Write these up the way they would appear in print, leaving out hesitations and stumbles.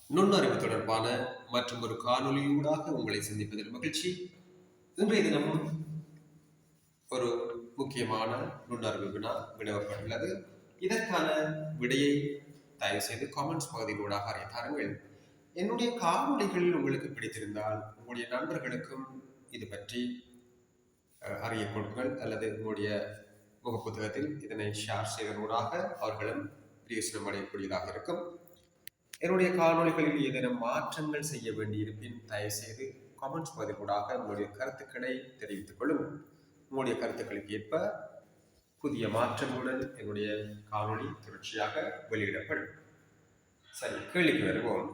நுண்ணறிவு தொடர்பான மற்றும் ஒரு காணொலியூடாக உங்களை சந்திப்பதில் மகிழ்ச்சி. இன்றைய தினமும் ஒரு முக்கியமான நுண்ணறிவு வினா வினவப்பட்டுள்ளது. இதற்கான விடையை தயவு செய்து காமெண்ட்ஸ் பகுதியிலூடாக அறிந்தாருங்கள். என்னுடைய காணொலிகள் உங்களுக்கு பிடித்திருந்தால் உங்களுடைய நண்பர்களுக்கும் இது பற்றி அறிய கொடுங்கள், அல்லது உங்களுடைய முகப்புத்தகத்தில் இதனை ஷேர் செய்வதனூடாக அவர்களும் பிரயோசனம் அடையக்கூடியதாக இருக்கும். என்னுடைய காணொலிகளில் ஏதேனும் மாற்றங்கள் செய்ய வேண்டியிருப்பின் தயவு செய்து காமெண்ட்ஸ் பதிலூடாக உங்களுடைய கருத்துக்களை தெரிவித்துக் கொள்ளுங்கள். உங்களுடைய கருத்துக்களுக்கு ஏற்ப புதிய மாற்றங்களுடன் என்னுடைய காணொலி தொடர்ச்சியாக வெளியிடப்படும். சரி, கேள்விக்கு வருவோம்.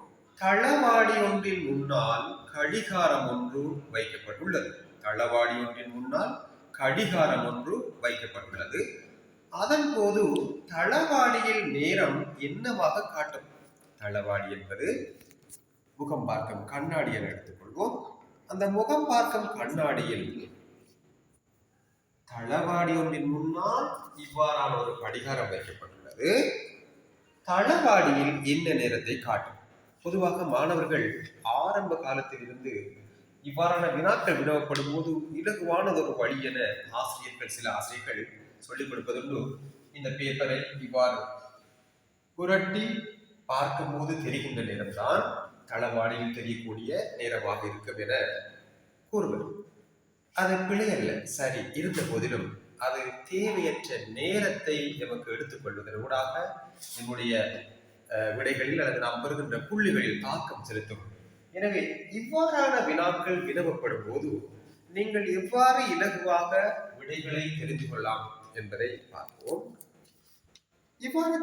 தளவாடி ஒன்றின் முன்னால் கடிகாரம் ஒன்று வைக்கப்பட்டுள்ளது. தளவாடி ஒன்றின் முன்னால் கடிகாரம் ஒன்று வைக்கப்பட்டுள்ளது. அதன் போது தளவாடியில் நேரம் என்னவாக காட்டும்? தளவாடி என்பது முகம் பார்க்கும் கண்ணாடி என எடுத்துக்கொள்வோம். அந்த முகம் பார்க்கும் கண்ணாடியில் தளவாடி ஒன்றின் முன்னால் இவ்வாறான ஒரு கடிகாரம் வைக்கப்பட்டுள்ளது. தளவாடியில் என்ன நேரத்தை காட்டும்? பொதுவாக மாணவர்கள் ஆரம்ப காலத்தில் இருந்து இவ்வாறான வினாக்கள் வினவப்படும் போது இலகுவானதொரு வழி என சில ஆசிரியர்கள் சொல்லிக் கொடுப்பதுண்டு. இந்த பேப்பரை இவ்வாறு புரட்டி பார்க்கும்போது தெரிகின்ற நேரம்தான் தளவாடியில் தெரியக்கூடிய நேரமாக இருக்கும் என கூறுவது. அது பிழையல்ல, சரி. இருந்த போதிலும் அது தேவையற்ற நேரத்தை நமக்கு எடுத்துக்கொள்வதன் ஊடாக நம்முடைய விடைகளில் அல்லது நாம் பெறுகின்ற புள்ளிகளில் தாக்கம் செலுத்தும். எனவே இவ்வாறான வினாக்கள் வினவப்படும் போது நீங்கள் எவ்வாறு இலகுவாக விடைகளை தெரிந்து கொள்ளலாம் என்பதை பார்ப்போம். இவ்வாறு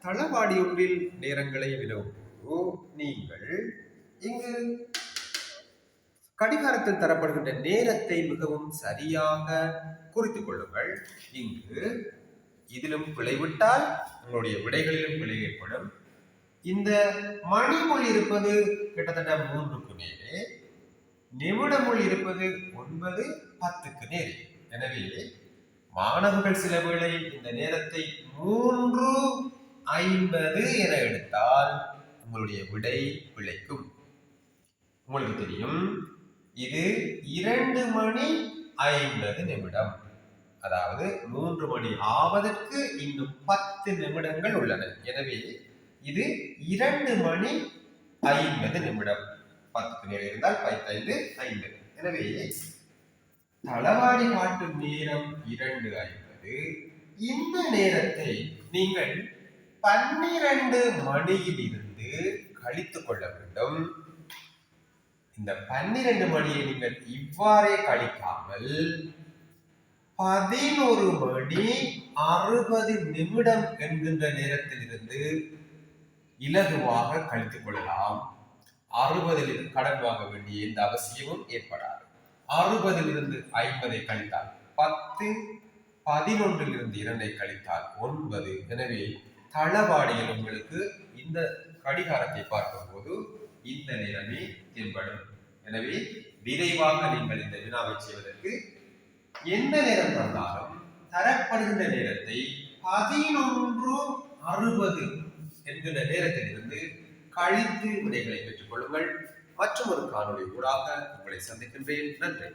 தளவாடி ஒன்றில் நேரங்களை வினவும் நீங்கள் இங்கு கடிகாரத்தில் தரப்படுகின்ற நேரத்தை மிகவும் சரியாக குறித்துக் கொள்ளுங்கள். இங்கு இதிலும் பிழைவிட்டால் உங்களுடைய விடைகளிலும் பிழை ஏற்படும். இந்த மணிமுள் இருப்பது கிட்டத்தட்ட 3க்கு நேரே, நிமிடமுள் இருப்பது 9, 10க்கு நேரே. எனவே மாணவர்கள் சில வேளை இந்த நேரத்தை 3:50 என எடுத்தால் உங்களுடைய விடை பிழைக்கும். உங்களுக்கு தெரியும், இது 2:50, அதாவது 3 மணி ஆவதற்கு இன்னும் 10 நிமிடங்கள் உள்ளன. எனவே இது 2:50. 10க்கு நேரம் இருந்தால் 15:50. எனவே தளவாடி காட்டும் நேரம் 2:50. இந்த நேரத்தை நீங்கள் 12 மணியில் இருந்து கழித்துக் கொள்ள வேண்டும். இந்த 12 மணியை நீங்கள் இவ்வாறே கழிக்காமல் 11:60 என்கின்ற நேரத்தில் இருந்து இலகுவாக கழித்துக் கொள்ளலாம். 60 கடன் வாங்க வேண்டிய எந்த அவசியமும் ஏற்படாது. 60 50 கழித்தால் 10, 11 2 கழித்தால் 9. எனவே தளவாடியில் உங்களுக்கு இந்த கடிகாரத்தை பார்க்கும் போது இந்த நேரமே தென்படும். எனவே விரைவாக நீங்கள் இந்த வினாவை செய்வதற்கு எந்த நேரம் தந்தாலும் தரப்படுகின்ற நேரத்தை 11:60 என்கின்ற நேரத்தில் இருந்து கழித்து விடைகளை பெற்றுக் கொள்ளுங்கள். மற்றும் ஒரு காணொலி ஊடாக உங்களை சந்திக்கின்றேன். நன்றி.